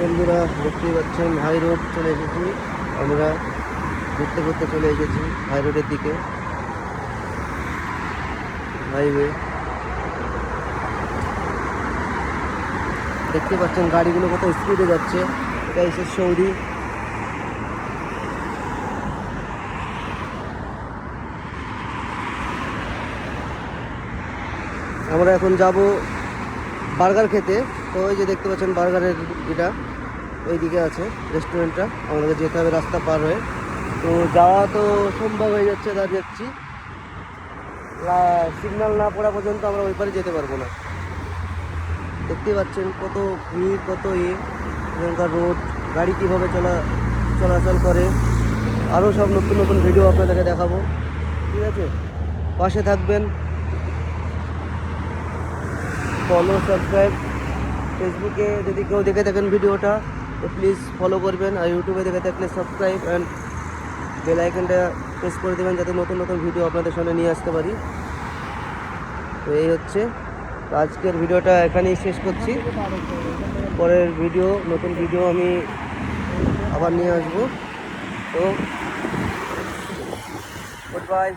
বন্ধুরা, দেখতেই পাচ্ছেন হাই রোড চলে এসেছি আমরা, ঘুরতে ঘুরতে চলে এসেছি হাই রোডের দিকে। হাইওয়ে দেখতে পাচ্ছেন গাড়িগুলো কত স্পিডে যাচ্ছে। এটা এসে সৌদি। আমরা এখন যাব বার্গার খেতে। তো ওই যে দেখতে পাচ্ছেন বার্গারের এটা ওই দিকে আছে রেস্টুরেন্টটা, আমাদেরকে যেতে হবে রাস্তা পার হয়ে। তো যাওয়া তো সম্ভব হয়ে যাচ্ছে, দাঁড়িয়ে যাচ্ছি, সিগন্যাল না পড়া পর্যন্ত আমরা ওই পারে যেতে পারবো না। দেখতে পাচ্ছেন কত ভিড়, কত এখানকার রোড, গাড়ি কীভাবে চলাচল করে। আরও সব নতুন নতুন ভিডিও আপনাদেরকে দেখাবো, ঠিক আছে? পাশে থাকবেন, ফলো, সাবস্ক্রাইব। ফেসবুকে যদি কেউ দেখে থাকেন ভিডিওটা তো প্লিজ ফলো করবেন, আর ইউটিউবে দেখে থাকলে সাবস্ক্রাইব অ্যান্ড বেল আইকনটা প্রেস করে দেবেন, যাতে নতুন নতুন ভিডিও আপনাদের সামনে নিয়ে আসতে পারি। তো এই হচ্ছে আজকের ভিডিওটা, এখানেই শেষ করছি। পরের ভিডিও, নতুন ভিডিও আমি আবার নিয়ে আসবো। তো গুড বাই।